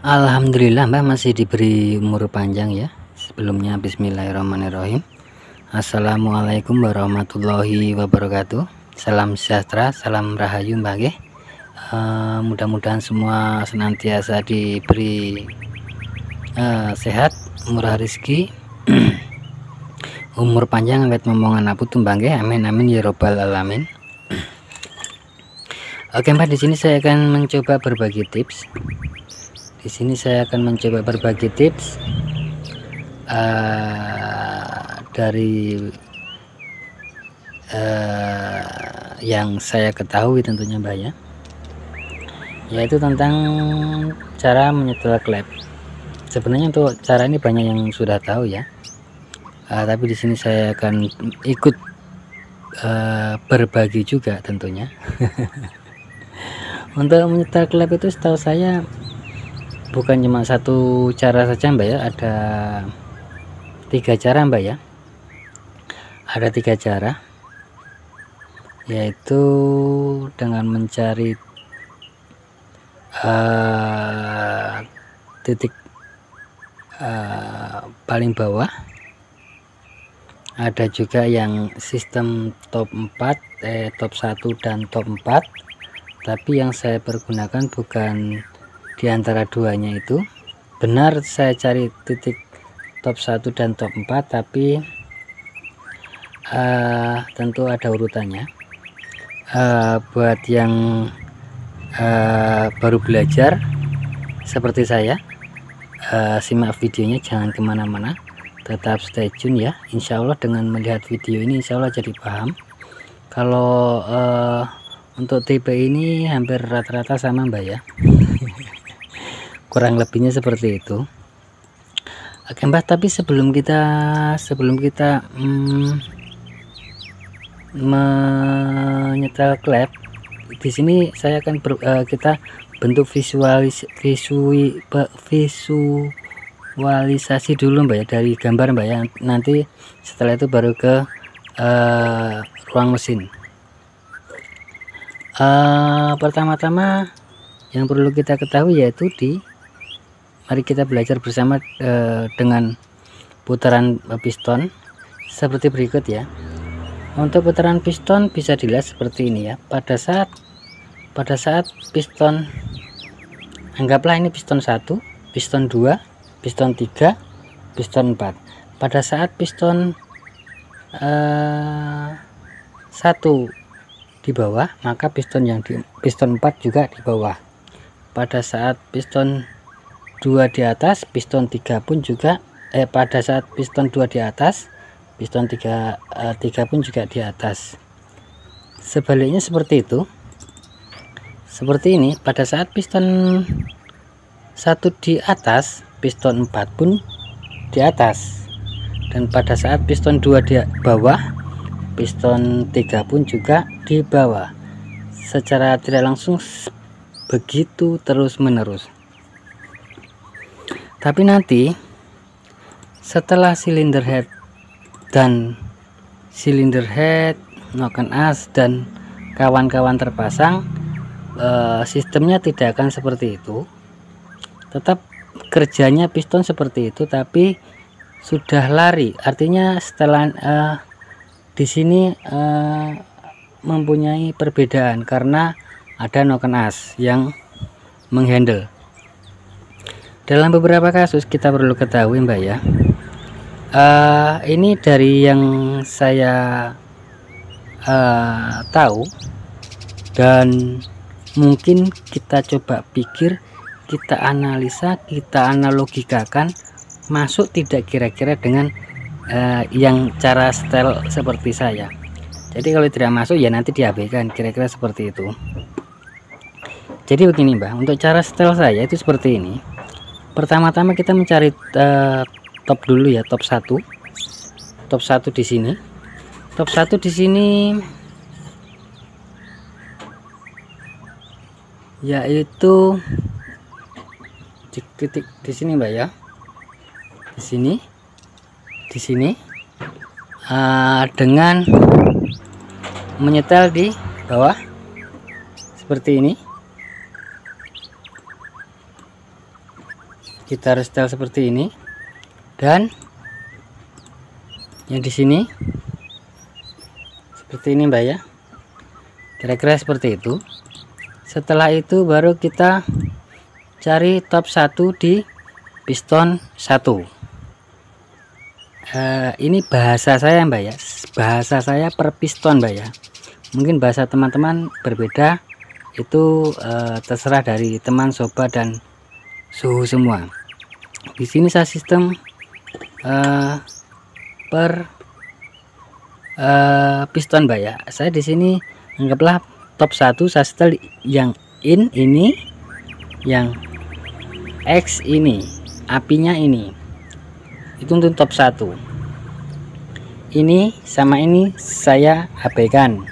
Alhamdulillah Mbak masih diberi umur panjang ya. Sebelumnya bismillahirrahmanirrahim. Assalamualaikum warahmatullahi wabarakatuh. Salam sejahtera, salam rahayu Mbak nggih. Mudah-mudahan semua senantiasa diberi sehat, murah rezeki, umur panjang awet momongan aputung Mbak nggih. Amin amin ya robbal alamin. Oke Mbak, di sini saya akan mencoba berbagi tips. Di sini saya akan mencoba berbagi tips dari yang saya ketahui tentunya Mbak ya, yaitu tentang cara menyetel klep. Sebenarnya untuk cara ini banyak yang sudah tahu ya, tapi di sini saya akan ikut berbagi juga tentunya. Untuk menyetel klep itu setahu saya bukan cuma satu cara saja Mbak ya, ada 3 cara Mbak ya. Ada 3 cara, yaitu dengan mencari titik paling bawah. Ada juga yang sistem top 4, top 1 dan top 4, tapi yang saya pergunakan bukan di antara duanya itu. Benar saya cari titik top 1 dan top 4, tapi tentu ada urutannya. Buat yang baru belajar seperti saya, simak videonya, jangan kemana-mana, tetap stay tune ya. Insya Allah dengan melihat video ini insya Allah jadi paham. Kalau untuk tipe ini hampir rata-rata sama Mbak ya. Kurang lebihnya seperti itu. Oke Mbak, tapi sebelum kita menyetel klep, di sini saya akan kita bentuk visualisasi dulu Mbak ya, dari gambar Mbak ya. Nanti setelah itu baru ke ruang mesin. Pertama-tama yang perlu kita ketahui yaitu mari kita belajar bersama dengan putaran piston seperti berikut ya. Untuk putaran piston bisa dilihat seperti ini ya. Pada saat piston, anggaplah ini piston 1, piston 2, piston 3, piston 4. Pada saat piston 1 di bawah, maka piston 4 juga di bawah. Pada saat piston 2 di atas, piston 3 pun juga pada saat piston 2 di atas, piston 3 pun juga di atas. Sebaliknya seperti itu. Seperti ini, pada saat piston 1 di atas, piston 4 pun di atas. Dan pada saat piston 2 di bawah, piston 3 pun juga di bawah. Secara tidak langsung begitu terus menerus. Tapi nanti setelah silinder head, noken as dan kawan-kawan terpasang, sistemnya tidak akan seperti itu. Tetap kerjanya piston seperti itu, tapi sudah lari. Artinya setelah di sini mempunyai perbedaan karena ada noken as yang menghandle. Dalam beberapa kasus kita perlu ketahui Mbak ya, ini dari yang saya tahu, dan mungkin kita coba pikir, kita analisa, kita analogikakan, masuk tidak kira-kira dengan yang cara setel seperti saya. Jadi kalau tidak masuk ya nanti diabaikan, kira-kira seperti itu. Jadi begini Mbak, untuk cara setel saya itu seperti ini. Pertama-tama kita mencari top dulu ya, top 1. Top 1 di sini. Top 1 di sini yaitu titik di sini Mbak ya. Di sini dengan menyetel di bawah seperti ini. kita restel seperti ini, dan yang di sini seperti ini Mbak ya, kira-kira seperti itu. Setelah itu baru kita cari top 1 di piston 1. Ini bahasa saya Mbak ya, bahasa saya per piston Mbak ya, mungkin bahasa teman-teman berbeda, itu terserah dari teman, sobat, dan suhu semua. Di sini saya sistem per piston Mbak ya. Saya di sini anggaplah top 1 saya setel yang in ini, yang X ini, apinya ini, itu untuk top 1. Ini sama ini saya abaikan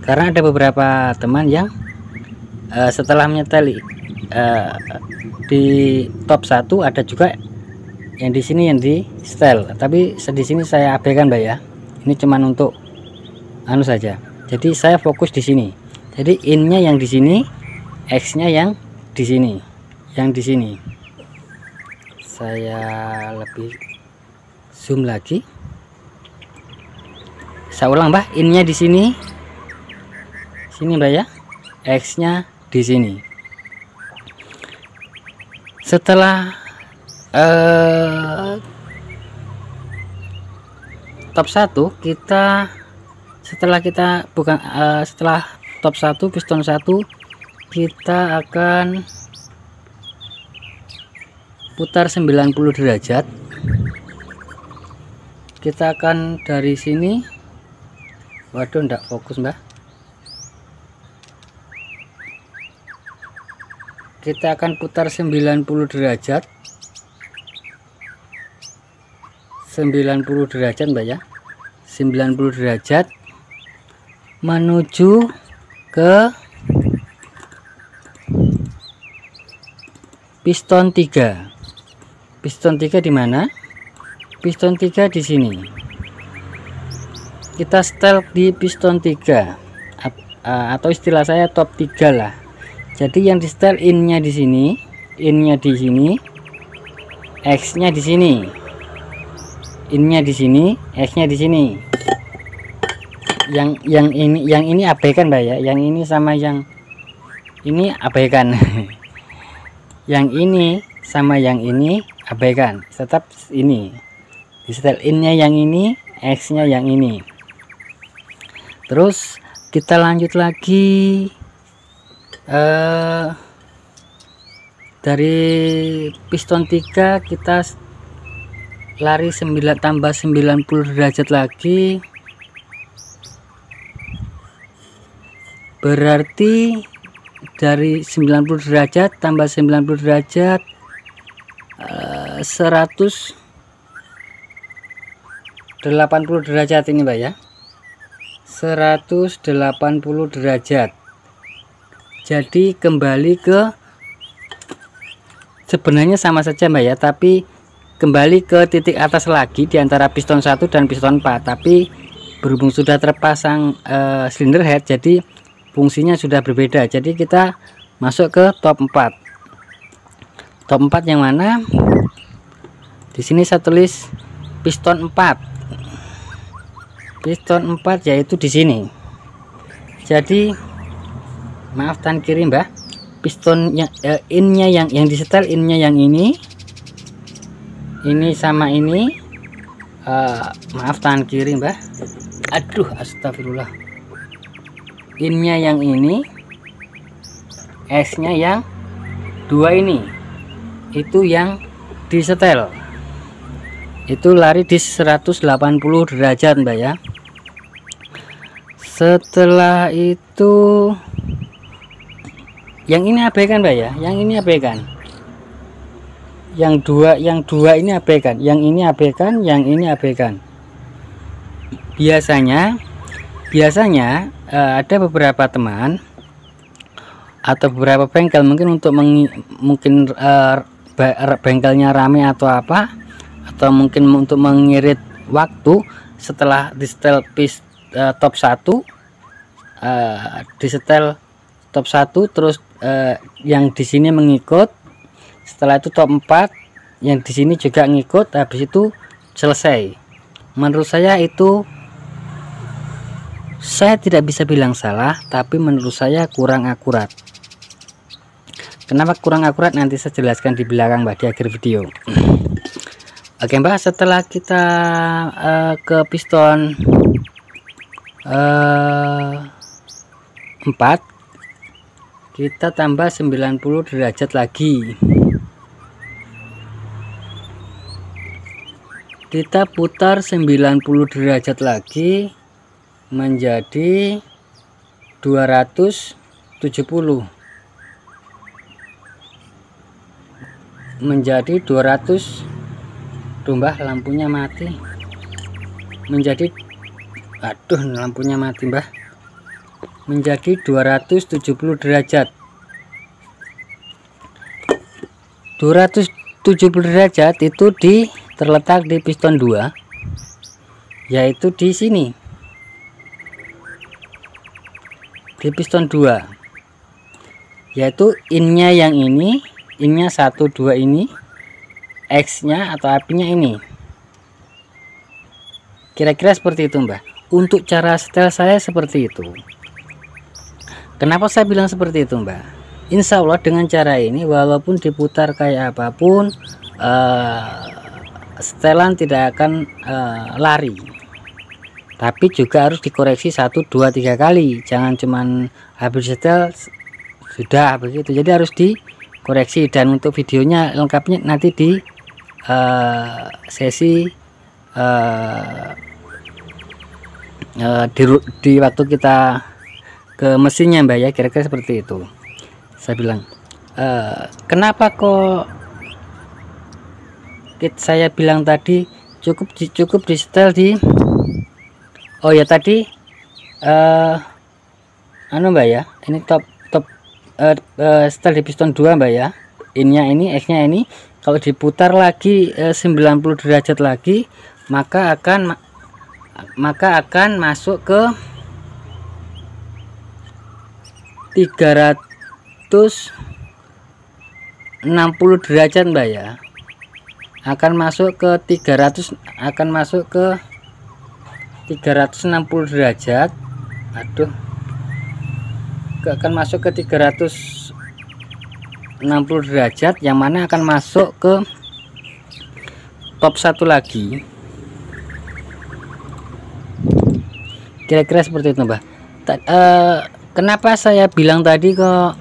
karena ada beberapa teman yang setelah menyetel di top 1 ada juga yang di sini yang di setel, tapi di sini saya abaikan Mbak ya. Ini cuman untuk anu saja. Jadi saya fokus di sini. Jadi innya yang di sini, X-nya yang di sini, yang di sini. Saya lebih zoom lagi. Saya ulang Mbak, innya di sini, sini Mbak ya, X-nya di sini. Setelah top 1 kita, setelah top 1 piston 1 kita akan putar 90 derajat. Kita akan dari sini, waduh enggak fokus Mbak, kita akan putar 90 derajat, 90 derajat Mbak ya, 90 derajat menuju ke piston 3. Piston 3 di mana? Piston 3 di sini. Kita setel di piston 3 atau istilah saya top 3 lah. Jadi yang di setel innya di sini, innya di sini, X-nya di sini. Innya di sini, X-nya di sini. Yang ini abaikan Mbak ya. Yang ini sama yang ini abaikan. Yang ini sama yang ini abaikan. Tetap ini. Di setel innya yang ini, X-nya yang ini. Terus kita lanjut lagi dari piston 3 kita lari tambah 90 derajat lagi, berarti dari 90 derajat tambah 90 derajat 180 derajat ini Mbak ya, 180 derajat. Jadi kembali ke, sebenarnya sama saja Mbak ya, tapi kembali ke titik atas lagi di antara piston 1 dan piston 4, tapi berhubung sudah terpasang silinder head, jadi fungsinya sudah berbeda. Jadi kita masuk ke top 4. Top 4 yang mana? Di sini saya tulis piston 4. Piston 4 yaitu di sini. Jadi maaf tangan kiri Mbak, pistonnya innya yang disetel, innya yang ini sama ini, maaf tangan kiri Mbak, aduh astagfirullah, innya yang ini, S-nya yang 2 ini, itu yang disetel, itu lari di 180 derajat Mbak ya. Setelah itu yang ini abaikan Mbak ya, yang ini abaikan, yang dua ini abaikan, yang ini abaikan, yang ini abaikan. Biasanya ada beberapa teman atau beberapa bengkel mungkin untuk bengkelnya rame atau apa, atau mungkin untuk mengirit waktu setelah di setel top 1, di setel top 1 terus yang di sini mengikut, setelah itu top 4 yang di sini juga ngikut, habis itu selesai. Menurut saya itu, saya tidak bisa bilang salah, tapi menurut saya kurang akurat. Kenapa kurang akurat nanti saya jelaskan di belakang Mbak, di akhir video. Oke Mbak, setelah kita ke piston 4, kita tambah 90 derajat lagi. Kita putar 90 derajat lagi menjadi 270, menjadi 200. Mbah, lampunya mati. Menjadi, aduh, lampunya mati Mbah. Menjadi 270 derajat. 270 derajat itu terletak di piston 2, yaitu di sini, di piston 2, yaitu innya yang ini, innya 1 2 ini, X-nya atau apinya ini. Kira-kira seperti itu Mbak. Untuk cara setel saya seperti itu. Kenapa saya bilang seperti itu Mbak? Insya Allah dengan cara ini, walaupun diputar kayak apapun, setelan tidak akan lari. Tapi juga harus dikoreksi 1 2 3 kali. Jangan cuman habis setel sudah begitu. Jadi harus dikoreksi, dan untuk videonya lengkapnya nanti di sesi di waktu kita ke mesinnya Mbak ya, kira-kira seperti itu. Saya bilang kenapa kok saya bilang tadi cukup di setel di, oh ya tadi Mbak ya, ini top setel di piston 2 Mbak ya, innya ini, X-nya ini. Kalau diputar lagi 90 derajat lagi, maka akan masuk ke 360 derajat Mbak ya. Akan masuk ke 360 derajat. Aduh. Akan masuk ke 360 derajat, yang mana akan masuk ke top 1 lagi. Kira-kira seperti itu Mbak. Kenapa saya bilang tadi kok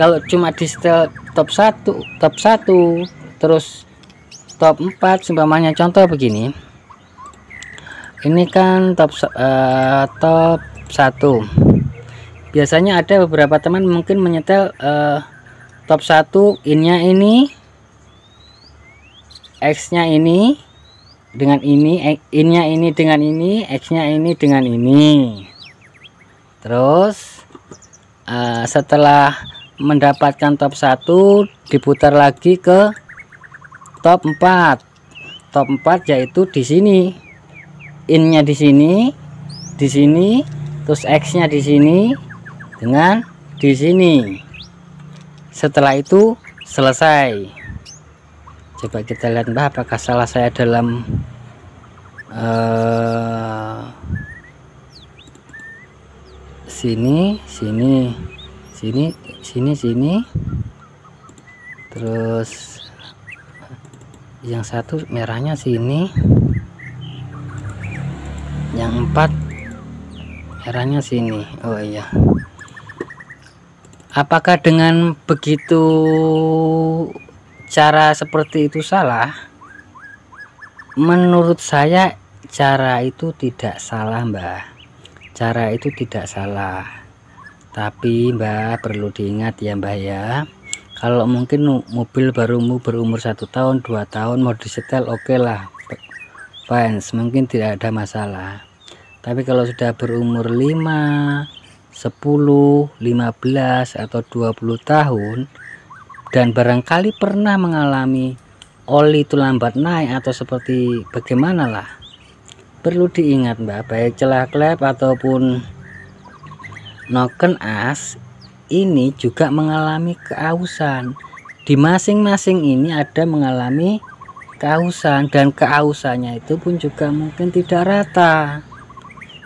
kalau cuma di setel top 1 terus top 4 seumpamanya, contoh begini, ini kan top 1. Biasanya ada beberapa teman mungkin menyetel top 1, innya ini, X-nya ini dengan ini, innya ini dengan ini, X-nya ini dengan ini. Terus setelah mendapatkan top 1 diputar lagi ke top 4. Top 4 yaitu di sini, innya di sini, terus X-nya di sini dengan di sini. Setelah itu selesai. Coba kita lihat Mbak, apakah salah saya dalam sini, terus yang satu merahnya sini, yang 4 merahnya sini. Oh iya, apakah dengan begitu cara seperti itu salah? Menurut saya cara itu tidak salah Mbak, cara itu tidak salah. Tapi Mbak perlu diingat ya Mbak ya, kalau mungkin mobil baru berumur 1 tahun 2 tahun mau disetel, oke lah, fans, mungkin tidak ada masalah. Tapi kalau sudah berumur 5, 10, 15 atau 20 tahun dan barangkali pernah mengalami oli itu lambat naik atau seperti bagaimana lah, perlu diingat Mbak, baik celah klep ataupun noken as ini juga mengalami keausan. di masing-masing ini ada mengalami keausan, dan keausannya itu pun juga mungkin tidak rata.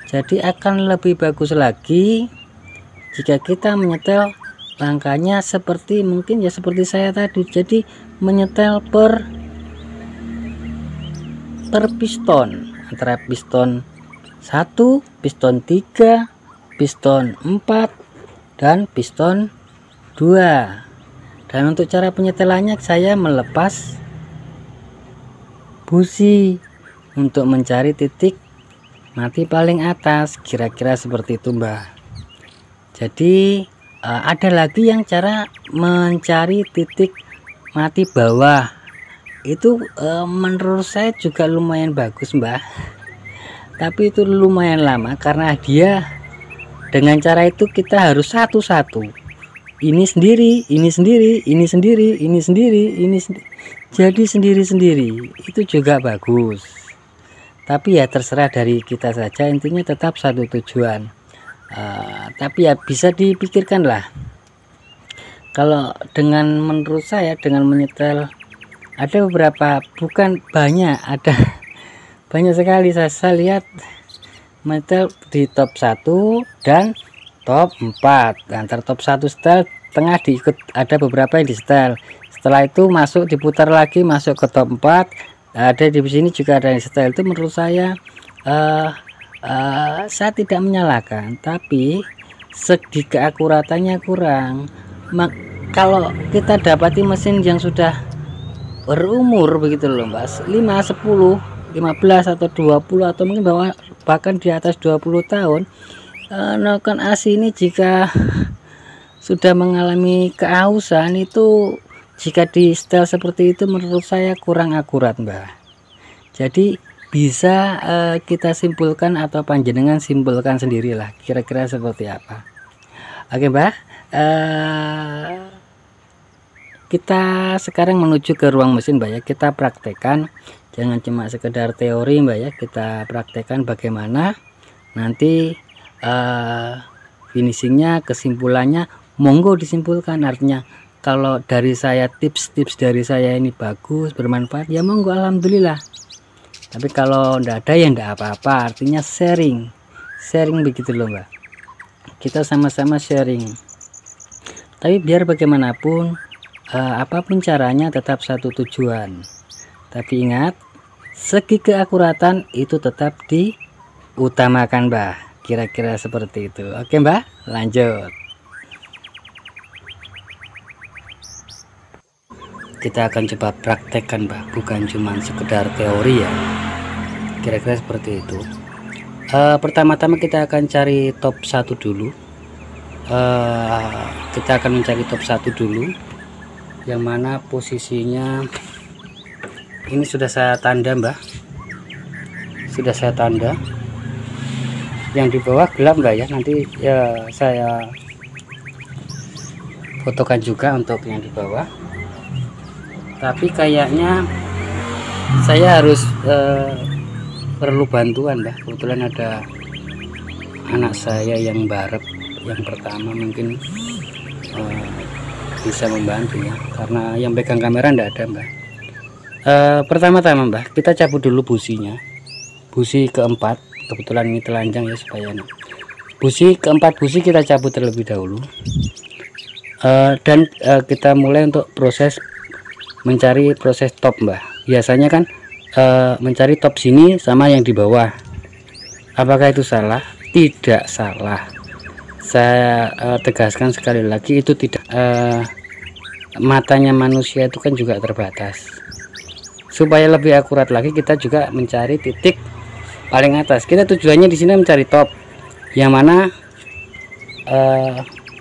Jadi akan lebih bagus lagi jika kita menyetel langkahnya seperti mungkin ya seperti saya tadi. Jadi menyetel per piston, antara piston 1, piston 3, piston 4, dan piston 2. Dan untuk cara penyetelannya saya melepas busi untuk mencari titik mati paling atas, kira-kira seperti itu Mbah. Jadi ada lagi yang cara mencari titik mati bawah, itu menurut saya juga lumayan bagus Mbah, tapi itu lumayan lama karena dia dengan cara itu kita harus satu-satu, ini sendiri, ini sendiri, ini sendiri, ini sendiri, ini sendiri, jadi sendiri-sendiri itu juga bagus. Tapi ya terserah dari kita saja, intinya tetap satu tujuan. Tapi ya bisa dipikirkan lah, kalau dengan menurut saya dengan menyetel ada beberapa, bukan banyak, ada banyak sekali saya lihat menyetel di top 1 dan top 4. Antara top 1 setel, tengah diikut ada beberapa yang di setel, setelah itu masuk diputar lagi masuk ke top 4, ada di sini juga ada yang setel. Itu menurut saya tidak menyalahkan, tapi segi keakuratannya kurang. Kalau kita dapati mesin yang sudah berumur begitu loh Mas, 5, 10, 15 atau 20 atau mungkin bahkan di atas 20 tahun, Nokon AC ini jika sudah mengalami keausan itu, jika di setel seperti itu menurut saya kurang akurat Mbak. Jadi bisa kita simpulkan atau panjenengan simpulkan sendirilah kira-kira seperti apa. Oke Mbak, kita sekarang menuju ke ruang mesin Mbak ya, kita praktekkan, jangan cuma sekedar teori Mbak ya, kita praktekkan bagaimana nanti finishingnya, kesimpulannya monggo disimpulkan. Artinya kalau dari saya tips-tips dari saya ini bagus, bermanfaat, ya monggo alhamdulillah. Tapi kalau enggak ada ya enggak apa-apa, artinya sharing begitu loh Mbak, kita sama-sama sharing. Tapi biar bagaimanapun apapun caranya tetap satu tujuan. Tapi ingat, segi keakuratan itu tetap diutamakan Mbah, kira-kira seperti itu. Oke Mbah, lanjut. Kita akan coba praktekkan Mbah, bukan cuma sekedar teori ya, kira-kira seperti itu. Pertama-tama kita akan cari top 1 dulu. Kita akan mencari top 1 dulu, yang mana posisinya ini sudah saya tanda Mbah, sudah saya tanda. Yang di bawah gelap Mbak ya, nanti ya saya fotokan juga untuk yang di bawah. Tapi kayaknya saya harus perlu bantuan Mbak, kebetulan ada anak saya yang barep yang pertama, mungkin bisa membantu ya, karena yang pegang kamera ndak ada Mbak. Pertama-tama Mbak, kita cabut dulu businya, busi keempat, kebetulan ini telanjang ya supaya enak. Busi keempat, busi kita cabut terlebih dahulu, dan kita mulai untuk mencari proses top Mbak. Biasanya kan mencari top sini sama yang di bawah. Apakah itu salah? Tidak salah. Saya tegaskan sekali lagi, itu tidak, matanya manusia itu kan juga terbatas. Supaya lebih akurat lagi, kita juga mencari titik paling atas. Kita tujuannya di sini mencari top, yang mana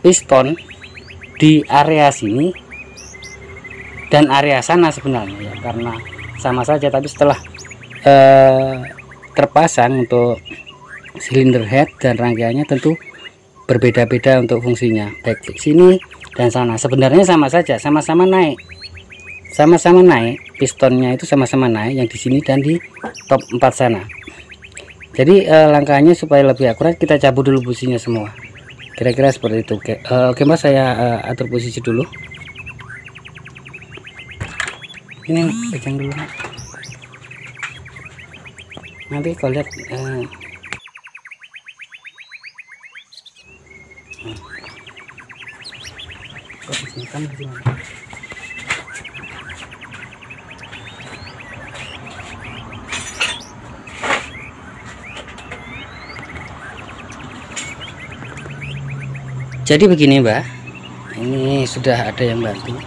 piston di area sini dan area sana sebenarnya ya, karena sama saja, tapi setelah terpasang untuk silinder head dan rangkaiannya tentu berbeda-beda untuk fungsinya, baik di sini dan sana. Sebenarnya sama saja, sama-sama naik, pistonnya itu sama-sama naik, yang di sini dan di top 4 sana. Jadi langkahnya supaya lebih akurat, kita cabut dulu businya semua, kira-kira seperti itu. Oke Mas, saya atur posisi dulu. Ini pegang dulu, nanti kau lihat kok di sini, kamu di sini. Jadi begini Mbak, ini sudah ada yang bantu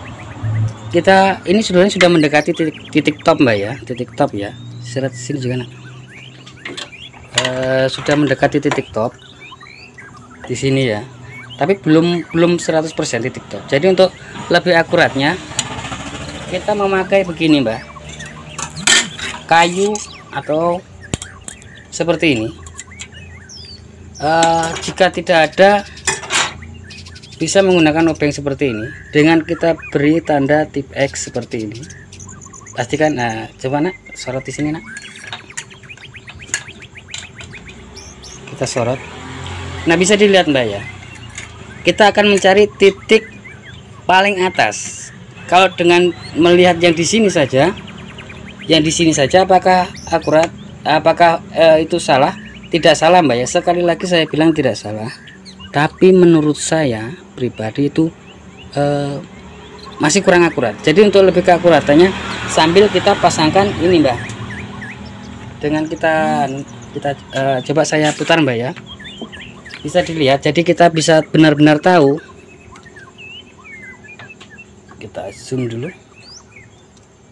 kita. Ini sebenarnya sudah mendekati titik top Mbak ya, titik top ya. Seret sini juga nak. Sudah mendekati titik top di sini ya, tapi belum 100% titik top. Jadi untuk lebih akuratnya kita memakai begini Mbak, kayu atau seperti ini. Jika tidak ada, bisa menggunakan obeng seperti ini dengan kita beri tanda tip X seperti ini. Pastikan, nah coba nak sorot di sini nak, kita sorot. Nah bisa dilihat Mbak ya, kita akan mencari titik paling atas. Kalau dengan melihat yang di sini saja, apakah akurat, apakah itu salah? Tidak salah Mbak ya, sekali lagi saya bilang tidak salah. Tapi menurut saya pribadi itu masih kurang akurat. Jadi untuk lebih keakuratannya, sambil kita pasangkan ini Mbak, dengan kita coba saya putar Mbak ya, bisa dilihat. Jadi kita bisa benar-benar tahu. Kita zoom dulu,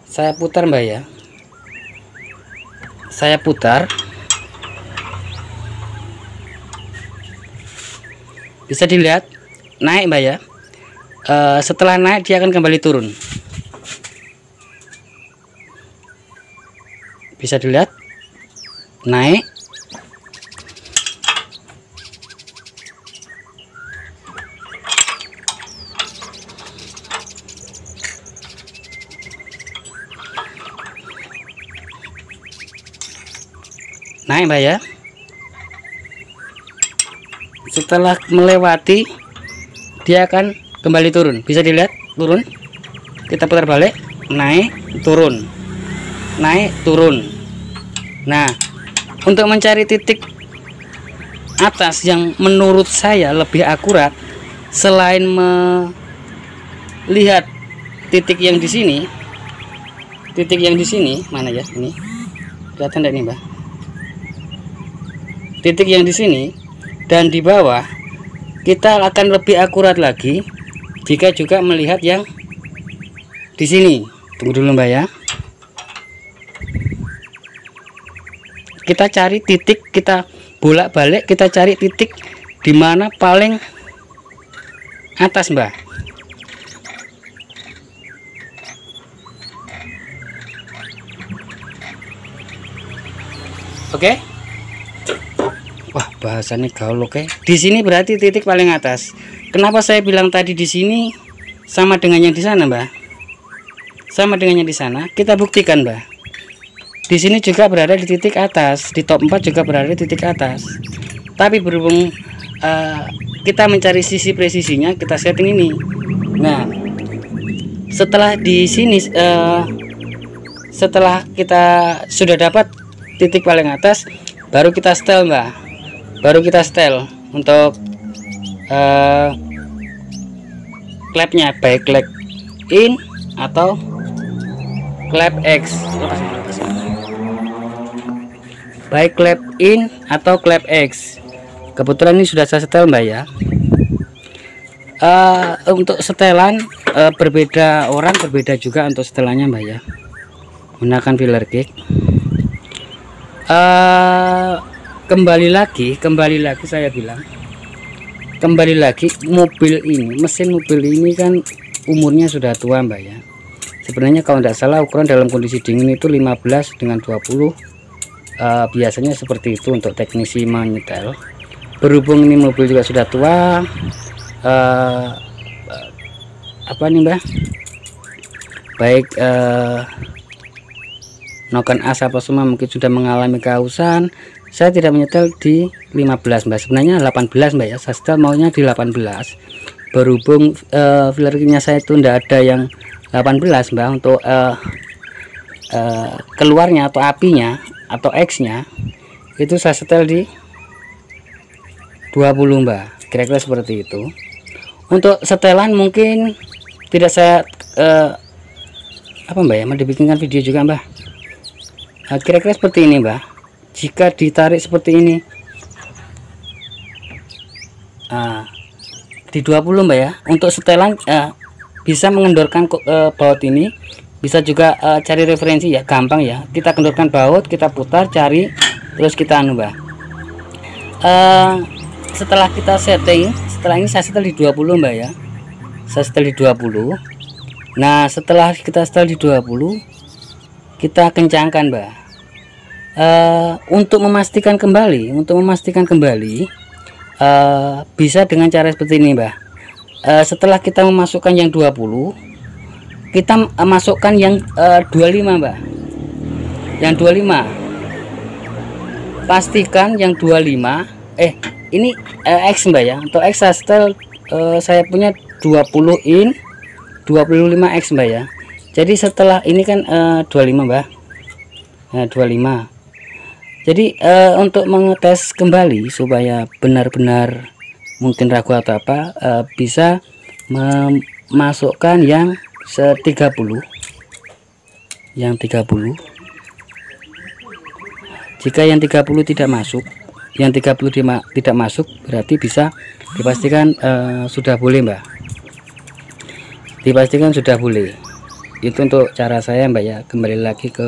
saya putar Mbak ya, saya putar. Bisa dilihat naik Mbak ya. Setelah naik dia akan kembali turun. Bisa dilihat naik, naik Mbak ya. Setelah melewati dia akan kembali turun. Bisa dilihat turun, kita putar balik, naik turun, naik turun. Nah untuk mencari titik atas yang menurut saya lebih akurat, selain melihat titik yang di sini, mana ya, ini kelihatan enggak nih Mbak, titik yang di sini dan di bawah, kita akan lebih akurat lagi jika juga melihat yang di sini. Tunggu dulu Mbak ya, kita cari titik, kita bolak-balik, kita cari titik di mana paling atas Mbak. Oke. Wah, bahasannya gaul. Oke. Di sini berarti titik paling atas. Kenapa saya bilang tadi di sini sama dengan yang di sana, Mbak? Sama dengan yang di sana. Kita buktikan, Mbak. Di sini juga berada di titik atas, di top 4 juga berada di titik atas. Tapi berhubung kita mencari sisi presisinya, kita setting ini. Nah, setelah di sini setelah kita sudah dapat titik paling atas, baru kita setel, Mbak. Baru kita setel untuk klepnya, baik klep in atau klep X. Baik klep in atau klep X. Kebetulan ini sudah saya setel, Mbak ya. Untuk setelan berbeda orang, berbeda juga untuk setelannya, Mbak ya. Gunakan filler kick. Kembali lagi saya bilang, kembali lagi, mobil ini, mesin mobil ini kan umurnya sudah tua, Mbak ya. Sebenarnya kalau tidak salah ukuran dalam kondisi dingin itu 15 dengan 20, biasanya seperti itu untuk teknisi menyetel. Berhubung ini mobil juga sudah tua, apa nih, Mbak, baik noken as apa semua mungkin sudah mengalami kehausan. Saya tidak menyetel di 15, Mbak, sebenarnya 18, Mbak ya. Saya setel maunya di 18. Berhubung fillernya saya itu tidak ada yang 18, Mbak, untuk keluarnya atau apinya atau X-nya itu saya setel di 20 Mbak, kira-kira seperti itu. Untuk setelan mungkin tidak saya apa Mbak ya, mau dibikinkan video juga Mbak. Kira-kira seperti ini Mbak, jika ditarik seperti ini di 20 Mbak ya. Untuk setelan bisa mengendorkan baut ini, bisa juga cari referensi ya, gampang ya, kita kendorkan baut, kita putar, cari, terus kita anu Mbak. Setelah kita setting, setelah ini saya setel di 20 Mbak ya, saya setel di 20. Nah setelah kita setel di 20, kita kencangkan Mbak. Untuk memastikan kembali, bisa dengan cara seperti ini Mbak. Setelah kita memasukkan yang 20, kita masukkan yang 25 Mbak, yang 25 pastikan yang 25 ini X Mbak ya. Untuk X saya setel, saya punya 20 in 25 X Mbak ya. Jadi setelah ini kan 25 Mbak, 25. Jadi untuk mengetes kembali supaya benar-benar mungkin ragu atau apa, bisa memasukkan yang 30, yang 30. Jika yang 30 tidak masuk, yang 30 tidak masuk, berarti bisa dipastikan sudah boleh Mbak, dipastikan sudah boleh. Itu untuk cara saya Mbak ya. Kembali lagi ke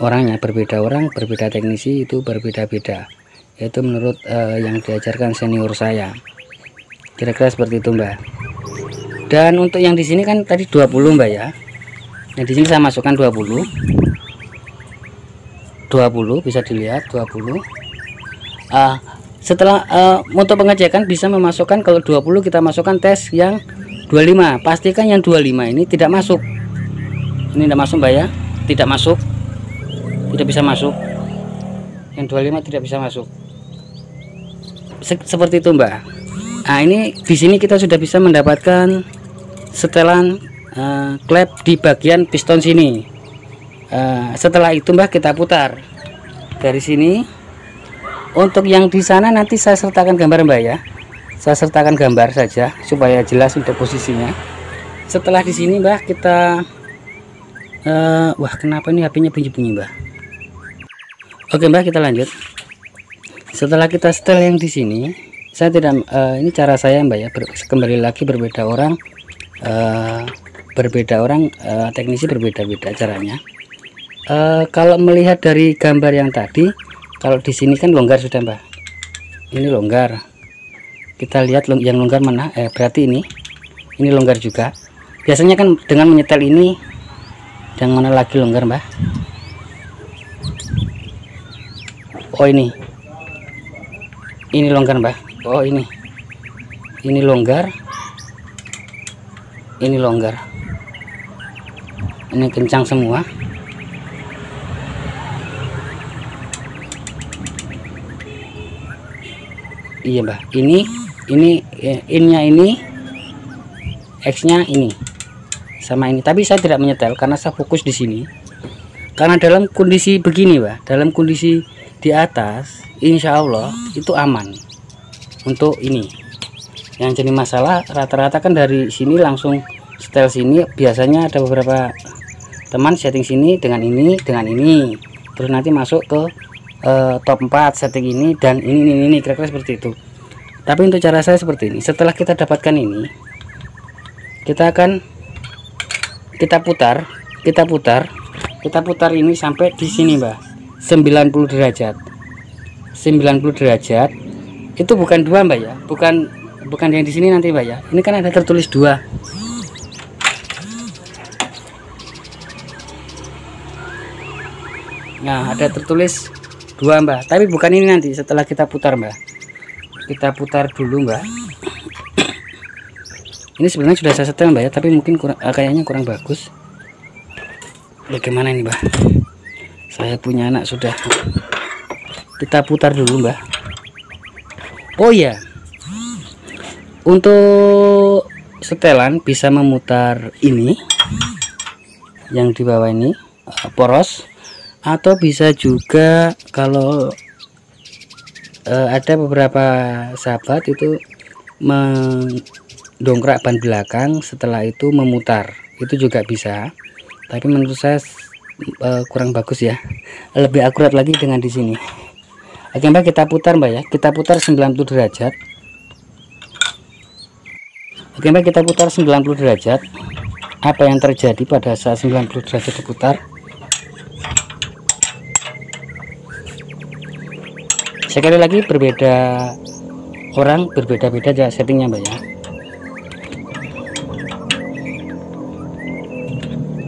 orangnya, berbeda orang, berbeda teknisi, itu berbeda-beda, itu menurut yang diajarkan senior saya, kira-kira seperti itu Mbak. Dan untuk yang di sini kan tadi 20 Mbak ya. Nah di sini saya masukkan 20 bisa dilihat 20. Setelah untuk pengecekan bisa memasukkan, kalau 20 kita masukkan tes yang 25, pastikan yang 25 ini tidak masuk. Ini tidak masuk Mbak ya, tidak masuk, tidak bisa masuk, yang 25 tidak bisa masuk, seperti itu Mbak. Nah ini di sini kita sudah bisa mendapatkan setelan klep di bagian piston sini. Setelah itu Mbak, kita putar dari sini. Untuk yang di sana nanti saya sertakan gambar Mbak ya, saya sertakan gambar saja supaya jelas untuk posisinya. Setelah di sini Mbak, kita wah kenapa ini HP-nya bunyi-bunyi Mbak. Oke Mbak, kita lanjut. Setelah kita setel yang di sini, saya tidak ini cara saya Mbak ya, kembali lagi berbeda orang, teknisi berbeda-beda caranya. Kalau melihat dari gambar yang tadi, kalau di sini kan longgar sudah Mbak, ini longgar, kita lihat yang longgar mana, berarti ini longgar juga. Biasanya kan dengan menyetel ini, yang mana lagi longgar Mbak. Oh ini longgar Mbak. Oh ini longgar, ini longgar, ini kencang semua. Iya Mbak, ini in-nya ini, X-nya ini sama ini, tapi saya tidak menyetel karena saya fokus di sini. Karena dalam kondisi begini Mbak, dalam kondisi di atas, insya Allah itu aman. Untuk ini yang jadi masalah, rata-rata kan dari sini langsung setel sini. Biasanya ada beberapa teman setting sini dengan ini, terus nanti masuk ke top 4 setting ini dan ini kira-kira seperti itu. Tapi untuk cara saya seperti ini. Setelah kita dapatkan ini, kita akan putar ini sampai di sini Mbak, 90 derajat. 90 derajat itu bukan 2 Mbak ya, bukan yang di sini nanti Mbak ya. Ini kan ada tertulis 2. Nah ada tertulis 2 Mbak, tapi bukan ini nanti. Setelah kita putar Mbak, kita putar dulu Mbak. Ini sebenarnya sudah saya setel Mbak ya, tapi mungkin kayaknya kurang bagus. Bagaimana ini Mbak, saya punya anak sudah. Kita putar dulu Mbak. Oh ya, untuk setelan bisa memutar ini, yang di bawah ini poros, atau bisa juga kalau ada beberapa sahabat itu mendongkrak ban belakang, setelah itu memutar, itu juga bisa, tapi menurut saya kurang bagus ya, lebih akurat lagi dengan di sini. Oke Mbak, kita putar Mbak ya, kita putar 90 derajat. Oke Mbak, kita putar 90 derajat. Apa yang terjadi pada saat 90 derajat diputar? Sekali lagi, berbeda orang berbeda-beda settingnya Mbak ya.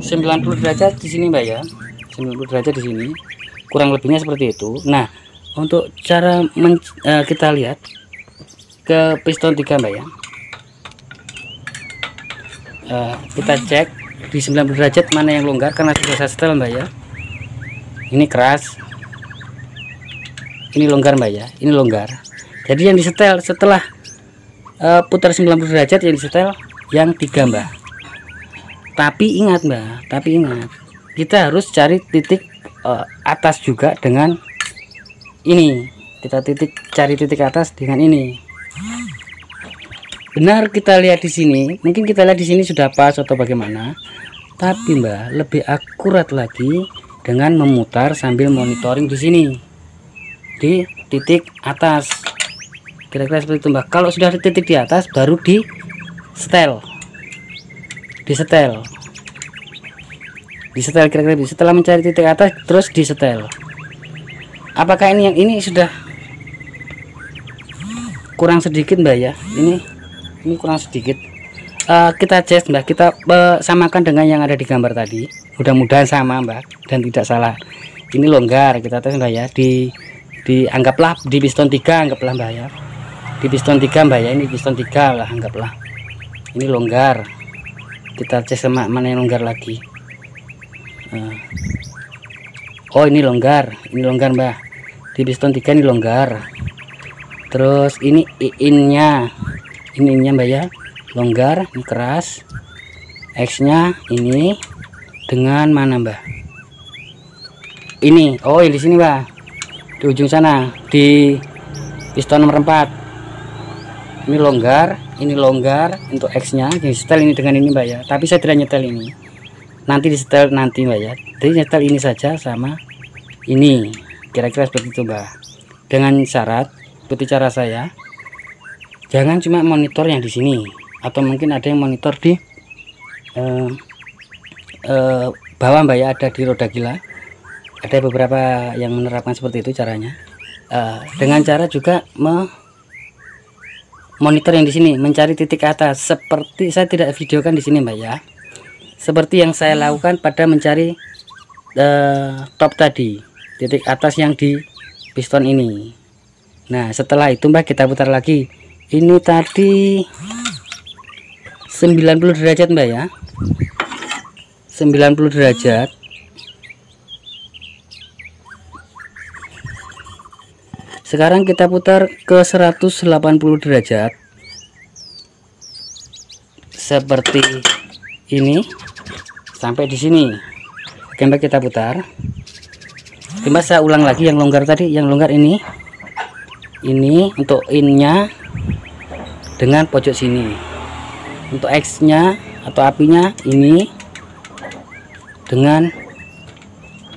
90 derajat di sini Mbak ya, 90 derajat di sini, kurang lebihnya seperti itu. Nah, untuk cara kita lihat ke piston 3 Mbak ya, kita cek di 90 derajat mana yang longgar, karena sudah saya setel Mbak ya. Ini keras, ini longgar Mbak ya, ini longgar. Jadi yang disetel setelah putar 90 derajat, yang disetel yang 3 Mbak. Tapi ingat Mbak, kita harus cari titik atas juga dengan ini. Kita cari titik atas dengan ini. Benar, kita lihat di sini, mungkin kita lihat di sini sudah pas atau bagaimana. Tapi Mbak, lebih akurat lagi dengan memutar sambil monitoring di sini, di titik atas. Kira-kira seperti itu Mbak. Kalau sudah di titik di atas, baru di setel. Disetel kira-kira setelah mencari titik atas, terus disetel. Apakah ini yang ini sudah kurang sedikit Mbak ya, ini kurang sedikit. Kita cek Mbak, kita samakan dengan yang ada di gambar tadi, mudah-mudahan sama Mbak dan tidak salah. Ini longgar, kita tes Mbak ya, anggaplah di piston 3, anggaplah Mbak ya, di piston 3 Mbak ya, ini piston 3 lah, anggaplah ini longgar. Kita cek sama mana yang longgar lagi. Oh, ini longgar Mbak, di piston 3 ini longgar. Terus ini innya Mbak ya, longgar, ini keras. X nya ini dengan mana Mbak, ini, oh ini di sini Mbak, di ujung sana, di piston nomor 4 ini longgar untuk X nya. Jadi setel ini dengan ini Mbak ya, tapi saya tidak nyetel ini, nanti disetel nanti Mbak ya. Jadi nyetel ini saja sama ini, kira-kira seperti itu Mbak, dengan syarat seperti cara saya, jangan cuma monitor yang di sini, atau mungkin ada yang monitor di bawah Mbak ya, ada di Roda Gila, ada beberapa yang menerapkan seperti itu caranya. Dengan cara juga monitor yang di sini, mencari titik atas, seperti saya tidak videokan di sini Mbak ya, seperti yang saya lakukan pada mencari top tadi, titik atas yang di piston ini. Nah, setelah itu Mbak, kita putar lagi. Ini tadi 90 derajat Mbak ya, 90 derajat. Sekarang kita putar ke 180 derajat seperti ini sampai di sini. Oke Mbak, kita putar. Coba saya ulang lagi yang longgar tadi, yang longgar ini untuk innya dengan pojok sini, untuk X nya atau apinya ini dengan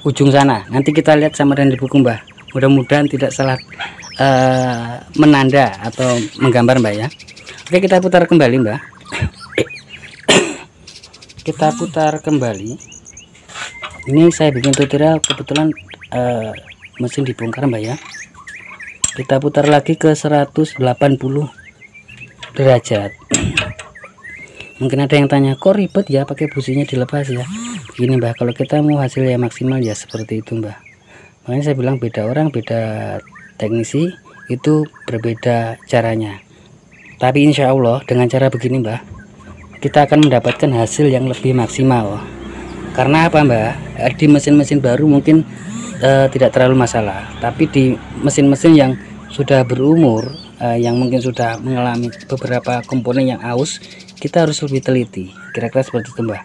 ujung sana. Nanti kita lihat sama dengan di buku Mbak, mudah-mudahan tidak salah menanda atau menggambar Mbak ya. Oke, kita putar kembali Mbak. Kita putar kembali. Ini saya bikin tutorial, kebetulan mesin dibongkar Mbak ya. Kita putar lagi ke 180 derajat. Mungkin ada yang tanya, kok ribet ya pakai businya dilepas ya. Gini Mbak, kalau kita mau hasil yang maksimal ya seperti itu Mbak. Makanya saya bilang beda orang, beda teknisi, itu berbeda caranya. Tapi insya Allah dengan cara begini Mbak, kita akan mendapatkan hasil yang lebih maksimal. Karena apa Mbak? Di mesin-mesin baru mungkin tidak terlalu masalah, tapi di mesin-mesin yang sudah berumur, yang mungkin sudah mengalami beberapa komponen yang aus, kita harus lebih teliti. Kira-kira seperti itu Mbak.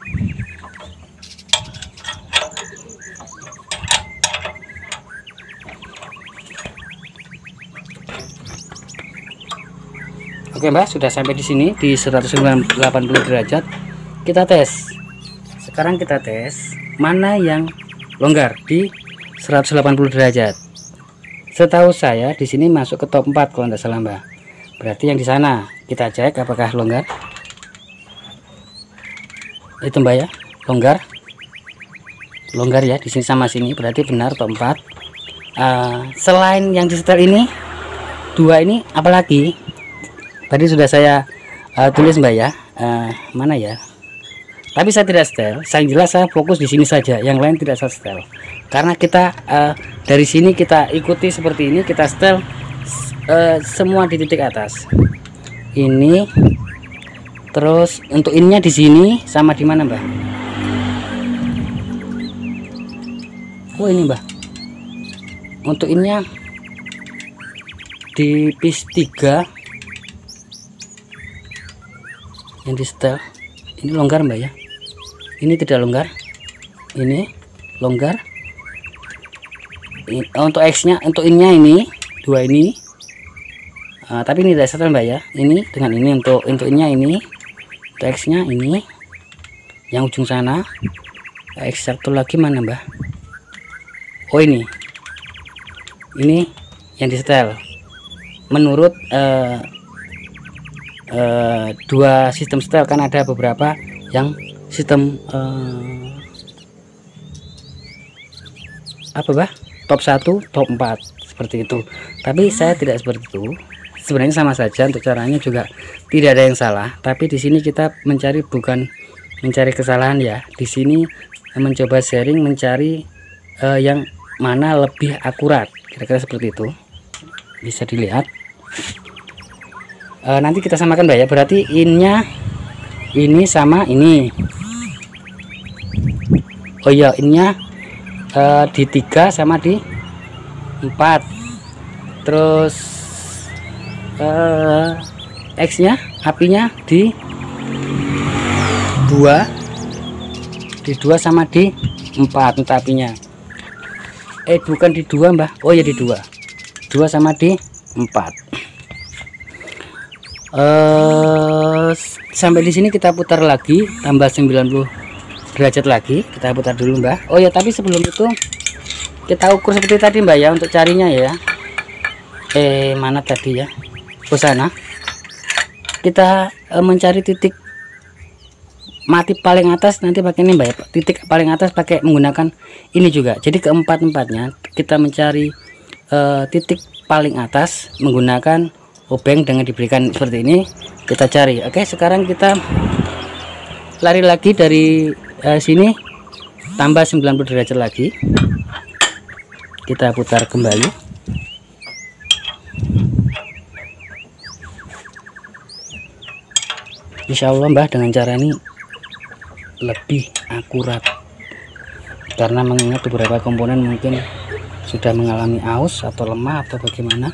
Oke Mbak, sudah sampai di sini di 180 derajat. Kita tes. Sekarang kita tes mana yang longgar di 180 derajat. Setahu saya di sini masuk ke top 4 kalau tidak salah Mbak. Berarti yang di sana kita cek apakah longgar. Itu Mbak ya, longgar. Longgar ya di sini sama sini, berarti benar top 4. Selain yang di setel ini, dua ini apalagi? Tadi sudah saya tulis Mbak ya. Mana ya? Tapi saya tidak setel. Yang jelas saya fokus di sini saja. Yang lain tidak saya setel. Karena kita dari sini kita ikuti seperti ini. Kita setel semua di titik atas. Ini. Terus untuk ininya di sini sama di mana Mbak? Oh ini Mbak. Untuk ininya di pis 3 yang di setel. Ini longgar Mbak ya. Ini tidak longgar. Ini longgar. Untuk X nya, untuk innya ini dua ini. Tapi ini tidak setel Mbak ya. Ini dengan ini untuk innya ini. Untuk X nya ini yang ujung sana. X satu lagi mana Mbak? Oh ini yang di setel menurut dua sistem setel. Kan ada beberapa yang sistem apa Bah, top 1 top 4 seperti itu, tapi saya tidak seperti itu. Sebenarnya sama saja, untuk caranya juga tidak ada yang salah, tapi di sini kita mencari bukan mencari kesalahan ya. Di sini mencoba sharing, mencari yang mana lebih akurat, kira-kira seperti itu. Bisa dilihat. Nanti kita samakan Mbak ya, berarti innya ini sama ini. Oh iya, innya di 3 sama di 4. Terus X nya apinya di 2 sama di 4 untuk apinya. Bukan di 2 Mbak. Oh ya di 2 sama di 4. Sampai di sini kita putar lagi, tambah 90 derajat lagi. Kita putar dulu Mbak. Oh ya, tapi sebelum itu kita ukur seperti tadi Mbak ya, untuk carinya ya. Mana tadi ya? Ke sana. Kita mencari titik mati paling atas nanti pakai ini Mbak ya. Titik paling atas pakai menggunakan ini juga. Jadi keempat-empatnya kita mencari titik paling atas menggunakan obeng dengan diberikan seperti ini, kita cari. Oke, sekarang kita lari lagi dari sini, tambah 90 derajat lagi, kita putar kembali. Insya Allah Mbak, dengan cara ini lebih akurat, karena mengingat beberapa komponen mungkin sudah mengalami aus atau lemah atau bagaimana.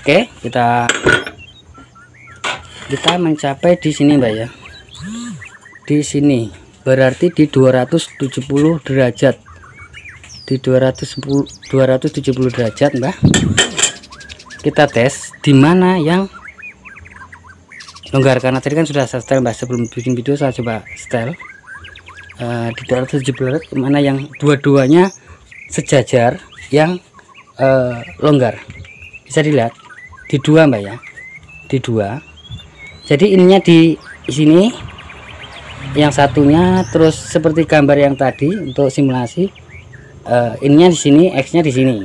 Oke, kita mencapai di sini Mbak ya. Di sini berarti di 270 derajat. Di 270 derajat Mbak. Kita tes di mana yang longgar, karena tadi kan sudah saya setel Mbak, sebelum bikin video saya coba setel. Di 270 mana yang dua-duanya sejajar yang longgar. Bisa dilihat di 2 Mbak ya, di 2. Jadi ininya di sini, yang satunya terus seperti gambar yang tadi untuk simulasi. Ininya di sini, X nya di sini.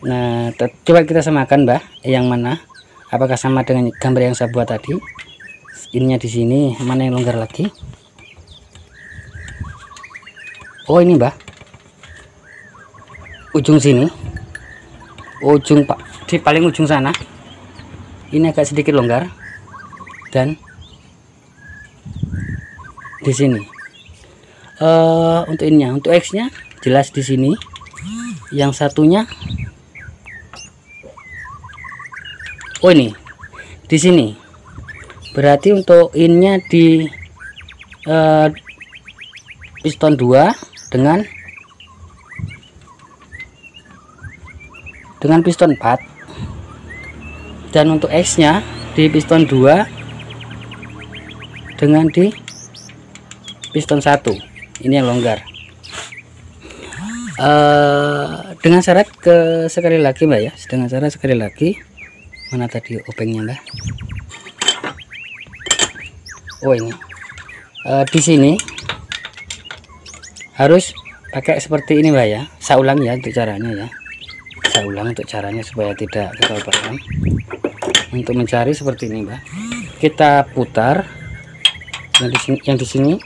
Nah coba kita samakan Mbak, yang mana, apakah sama dengan gambar yang saya buat tadi. Ininya di sini, mana yang longgar lagi? Oh ini Mbak, ujung sini, ujung di paling ujung sana ini agak sedikit longgar, dan di sini untuk ininya, untuk X nya jelas di sini, yang satunya oh ini di sini, berarti untuk innya di piston 2 dengan piston 4. Dan untuk X nya di piston 2 dengan di piston 1 ini yang longgar. Dengan syarat sekali lagi Mbak ya, dengan syarat sekali lagi, mana tadi obengnya Mbak? Oh ini, di sini harus pakai seperti ini Mbak ya. Saya ulang ya untuk caranya ya, saya ulang untuk caranya supaya tidak kecolongan. Untuk mencari seperti ini Mbak, kita putar yang di sini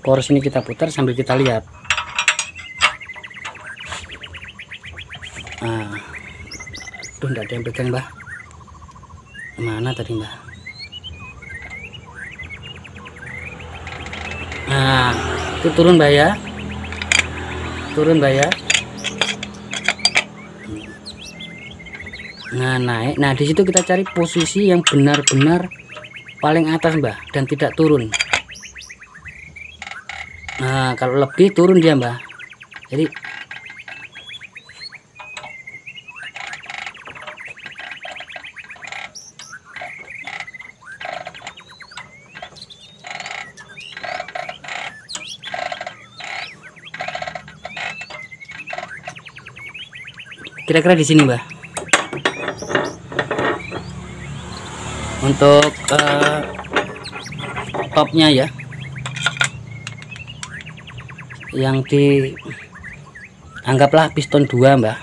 poros ini, kita putar sambil kita lihat. Nah, tuh enggak ada yang pegang Mbah. Mana tadi Mbah? Nah, itu turun Mbah ya. Turun Mbah ya. Nah, naik. Nah, di situ kita cari posisi yang benar-benar paling atas Mbah dan tidak turun. Nah, kalau lebih turun dia Mbah. Jadi kira-kira di sini Mbah. Untuk topnya ya, yang di anggaplah piston 2 Mbah.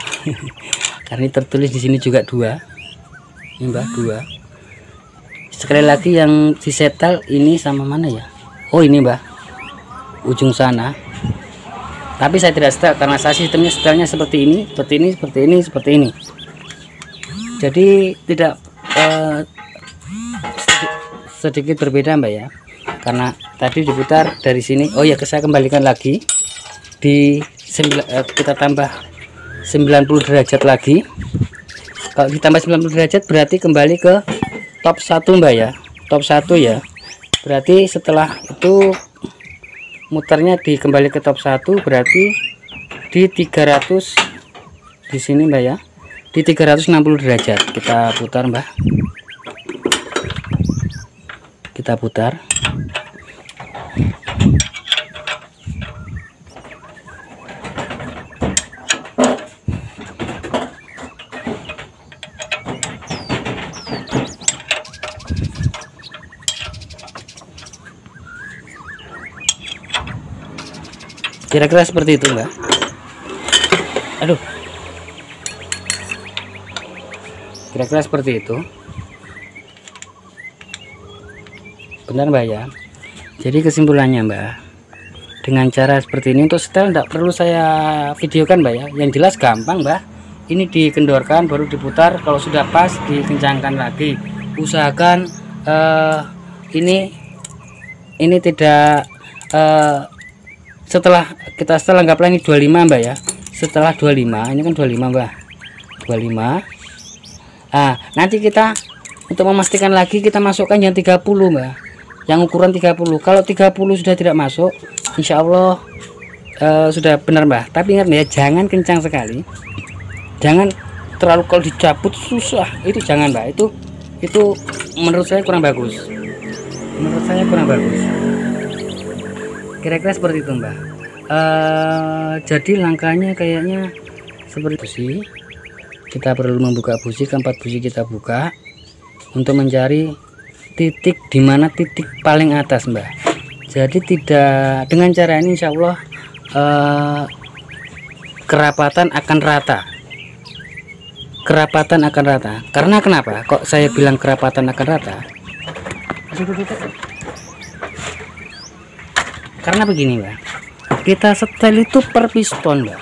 Karena tertulis di sini juga 2 ini Mbah, 2. Sekali lagi yang disetel ini sama mana ya? Oh ini Mbah, ujung sana. Tapi saya tidak setel karena saya sistemnya setelnya seperti ini, seperti ini, seperti ini, seperti ini. Jadi tidak sedikit berbeda Mbak ya, karena tadi diputar dari sini. Oh ya, saya kembalikan lagi di kita tambah 90 derajat lagi. Kalau ditambah 90 derajat berarti kembali ke top 1 Mbak ya, top 1 ya. Berarti setelah itu muternya dikembali ke top 1, berarti di 300 di sini Mbak ya, di 360 derajat kita putar Mbak. Kita putar. Kira-kira seperti itu Mbak. Aduh, kira-kira seperti itu. Benar Mbak ya. Jadi kesimpulannya Mbak, dengan cara seperti ini untuk setel tidak perlu saya videokan Mbak ya. Yang jelas gampang Mbak. Ini dikendorkan baru diputar, kalau sudah pas dikencangkan lagi. Usahakan ini tidak setelah kita setel, anggaplah ini 25 Mbak ya. Setelah 25, ini kan 25 Mbak, 25. Nah, nanti kita untuk memastikan lagi kita masukkan yang 30 Mbak, yang ukuran 30. Kalau 30 sudah tidak masuk, insya Allah sudah benar Mbak. Tapi ingat ya, jangan kencang sekali, jangan terlalu, kalau dicabut susah, itu jangan Mbak. Itu menurut saya kurang bagus, menurut saya kurang bagus. Kira-kira seperti itu Mbak. Jadi langkahnya kayaknya seperti busi. Kita perlu membuka busi, keempat busi kita buka untuk mencari titik di mana titik paling atas Mbak. Jadi tidak, dengan cara ini insya Allah kerapatan akan rata. Kerapatan akan rata. Karena kenapa kok saya bilang kerapatan akan rata? Karena begini Mbak, kita setel itu per piston Mbak,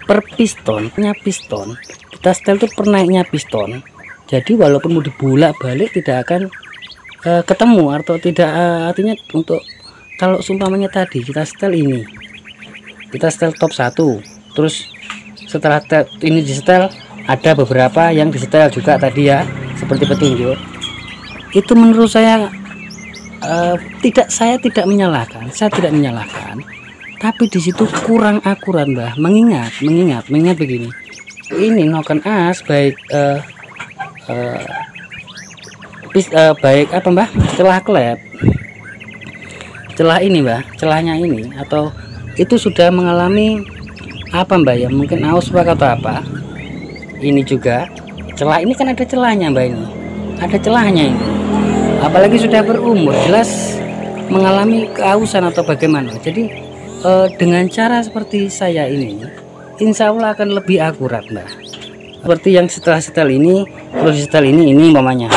per pistonnya piston kita setel itu per naiknya piston. Jadi walaupun mau dibolak balik tidak akan ketemu atau tidak, artinya untuk kalau seumpamanya tadi kita setel ini, kita setel top 1, terus setelah ini disetel ada beberapa yang disetel juga tadi ya, seperti petunjuk itu, menurut saya saya tidak menyalahkan, tapi di situ kurang akurat Mbah. Mengingat begini, ini noken as baik baik apa Mbah, celah klep, celah ini Mbah, celahnya ini atau itu sudah mengalami apa Mbak ya, mungkin ausbak atau apa. Ini juga celah, ini kan ada celahnya Mbak, ini ada celahnya ini, apalagi sudah berumur jelas mengalami keausan atau bagaimana. Jadi dengan cara seperti saya ini insya Allah akan lebih akurat Mbak, seperti yang setelah setel ini terus setel ini umpamanya,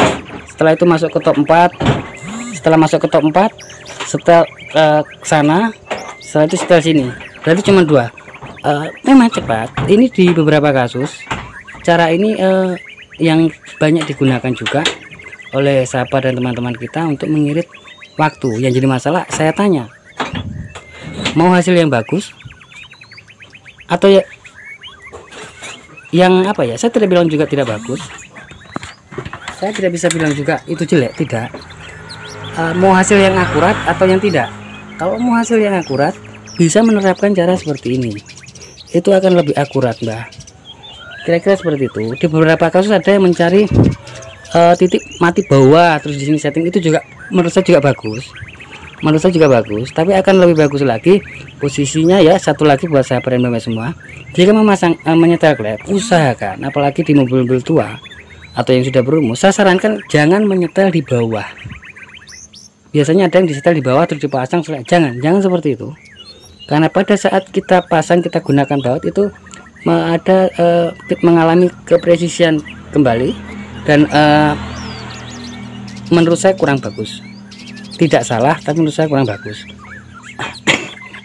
setelah itu masuk ke top 4, setelah masuk ke top 4 setel sana, setelah itu setel sini, berarti cuma 2. Memang cepat ini di beberapa kasus. Cara ini yang banyak digunakan juga oleh sahabat dan teman-teman kita untuk mengirit waktu. Yang jadi masalah, saya tanya, mau hasil yang bagus atau ya yang apa ya, saya tidak bilang juga tidak bagus, saya tidak bisa bilang juga itu jelek, tidak. Mau hasil yang akurat atau yang tidak. Kalau mau hasil yang akurat bisa menerapkan cara seperti ini, itu akan lebih akurat Mbak, kira-kira seperti itu. Di beberapa kasus ada yang mencari titik mati bawah terus di sini setting, itu juga menurut saya juga bagus, tapi akan lebih bagus lagi posisinya ya. Satu lagi buat sahabat dan semua, jika memasang menyetel klep, usahakan apalagi di mobil-mobil tua atau yang sudah berumur, saya sarankan jangan menyetel di bawah. Biasanya ada yang disetel di bawah terus dipasang, jangan seperti itu, karena pada saat kita pasang, kita gunakan baut itu ada mengalami kepresisian kembali, dan menurut saya kurang bagus. Tidak salah, tapi menurut saya kurang bagus.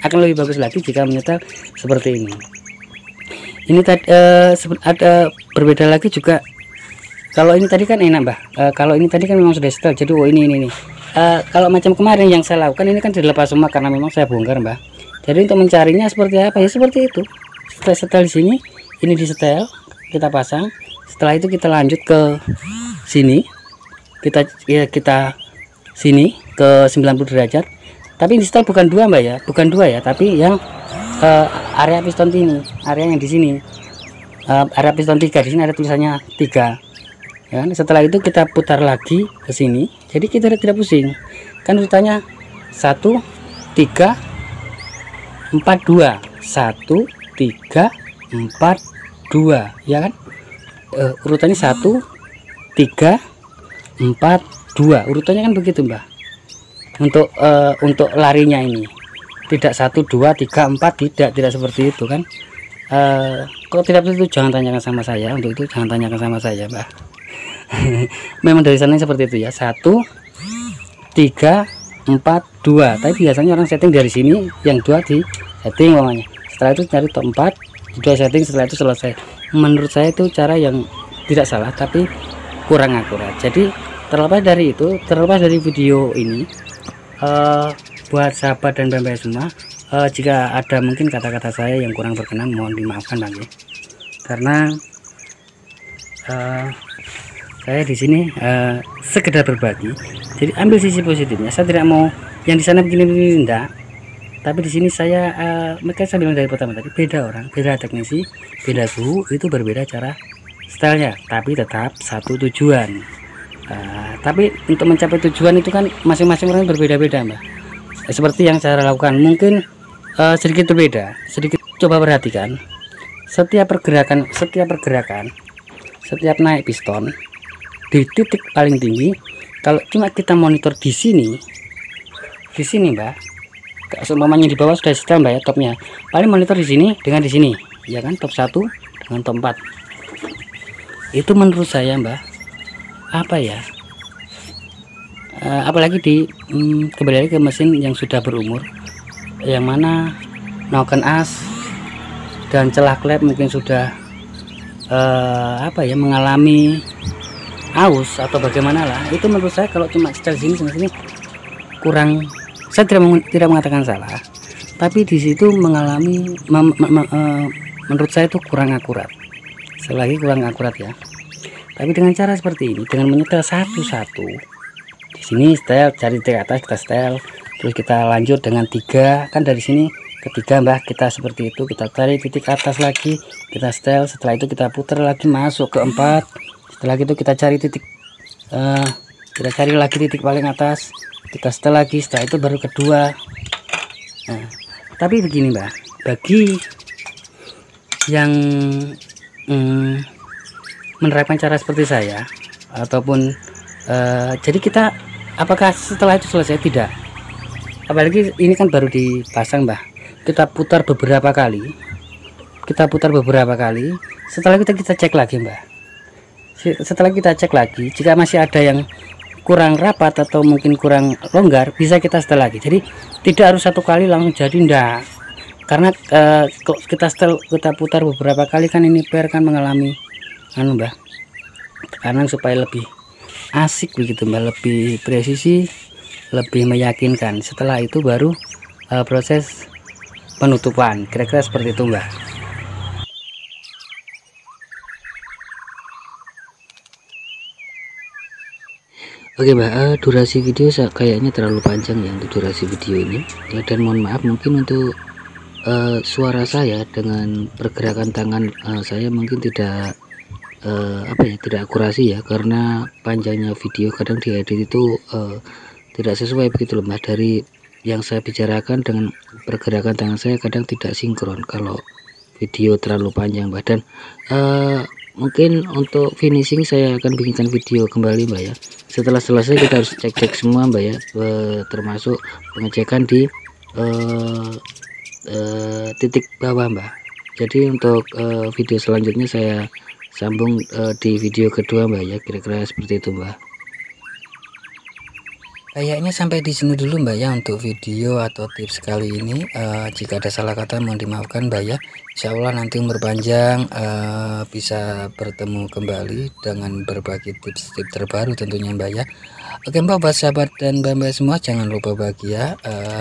Akan lebih bagus lagi jika menyetel seperti ini. Ini tadi ada berbeda lagi juga. Kalau ini tadi kan enak Mbah, kalau ini tadi kan memang sudah setel, jadi ini kalau macam kemarin yang saya lakukan ini kan dilepas semua karena memang saya bongkar Mbah. Jadi untuk mencarinya seperti apa ya, seperti itu. Setel di sini, ini disetel, kita pasang. Setelah itu kita lanjut ke sini, kita sini ke 90 derajat. Tapi di setel bukan 2 Mbak ya, bukan 2 ya, tapi yang area piston ini, area yang di sini, area piston 3, di sini ada tulisannya 3. Ya, setelah itu kita putar lagi ke sini, jadi kita tidak pusing. Kan urutannya 1 3 4 2, 1 3 4 2, ya kan? Urutannya 1 3 4 2, urutannya kan begitu Mbak. Untuk larinya ini tidak 1 2 3 4, tidak seperti itu kan. Kalau tidak seperti itu jangan tanyakan sama saya, untuk itu jangan tanyakan sama saya Mbak. Memang dari sana seperti itu ya, 1 3 4 2, tapi biasanya orang setting dari sini, yang 2 di setting namanya. Setelah itu cari top 4, 2 setting, setelah itu selesai. Menurut saya itu cara yang tidak salah, tapi kurang akurat. Jadi terlepas dari itu, terlepas dari video ini, buat sahabat dan mbak semua, jika ada mungkin kata-kata saya yang kurang berkenan, mohon dimaafkan lagi, karena saya di sini sekedar berbagi. Jadi ambil sisi positifnya. Saya tidak mau yang di sana begini enggak, tapi di sini saya mereka saya bilang dari pertama tadi, beda orang, beda teknisi, beda suhu, itu berbeda cara stylenya, tapi tetap satu tujuan. Tapi untuk mencapai tujuan itu kan masing-masing orang berbeda-beda Mbak. Seperti yang saya lakukan mungkin sedikit berbeda, sedikit. Coba perhatikan setiap pergerakan, setiap naik piston di titik paling tinggi. Kalau cuma kita monitor di sini Mbak, seumpamanya di bawah sudah setel Mbak ya, topnya paling monitor di sini dengan di sini ya kan, top 1 dengan top 4, itu menurut saya Mbak, apa ya, apalagi kembali lagi ke mesin yang sudah berumur, yang mana noken as dan celah klep mungkin sudah apa ya, mengalami aus atau bagaimana lah. Itu menurut saya kalau cuma setel sini kurang, saya tidak mengatakan salah, tapi di situ mengalami menurut saya itu kurang akurat. Sekali lagi kurang akurat ya. Tapi dengan cara seperti ini, dengan menyetel satu-satu, di sini setel, cari titik atas kita setel, terus kita lanjut dengan 3, kan dari sini ke 3 Mbak, kita seperti itu, kita cari titik atas lagi, kita setel, setelah itu kita putar lagi masuk ke 4, setelah itu kita cari titik kita cari lagi titik paling atas, kita setel lagi, setelah itu baru kedua. Nah, tapi begini Mbak, bagi yang menerapkan cara seperti saya ataupun jadi kita apakah setelah itu selesai? Tidak, apalagi ini kan baru dipasang Mbak, kita putar beberapa kali, setelah kita cek lagi Mbak. Setelah kita cek lagi, jika masih ada yang kurang rapat atau mungkin kurang longgar, bisa kita setel lagi. Jadi tidak harus satu kali langsung jadi, ndak, karena kok kita putar beberapa kali kan ini per kan mengalami Mbak, tekanan supaya lebih asik begitu Mbak, lebih presisi, lebih meyakinkan. Setelah itu baru proses penutupan, kira-kira seperti itu Mbak. Oke Mbak, durasi video kayaknya terlalu panjang ya untuk durasi video ini ya, dan mohon maaf mungkin untuk suara saya dengan pergerakan tangan saya mungkin tidak tidak akurasi ya, karena panjangnya video kadang diedit itu tidak sesuai begitu loh Mbak, dari yang saya bicarakan dengan pergerakan tangan saya kadang tidak sinkron kalau video terlalu panjang Mbak. Dan mungkin untuk finishing saya akan bikinkan video kembali Mbak ya. Setelah selesai kita harus cek semua Mbak ya, termasuk pengecekan di titik bawah Mbak. Jadi untuk video selanjutnya saya sambung di video kedua Mbak ya, kira-kira seperti itu Mbak. Kayaknya sampai di sini dulu Mbak ya untuk video atau tips kali ini. Jika ada salah kata mohon dimaafkan Mbak ya. Insya Allah nanti umur panjang bisa bertemu kembali dengan berbagi tips-tips terbaru tentunya Mbak ya. Oke Mbak, buat sahabat dan Mbak semua, jangan lupa bahagia,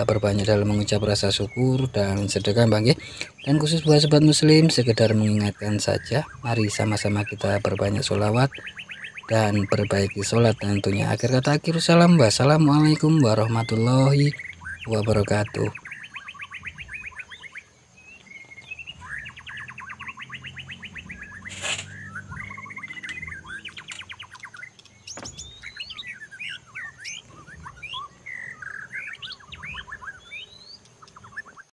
berbanyak dalam mengucap rasa syukur dan sedekah Mbak ya. Dan khusus buat sobat muslim, sekedar mengingatkan saja, mari sama-sama kita berbanyak sholawat dan perbaiki sholat tentunya. Akhir kata akhir salam, wassalamualaikum warahmatullahi wabarakatuh.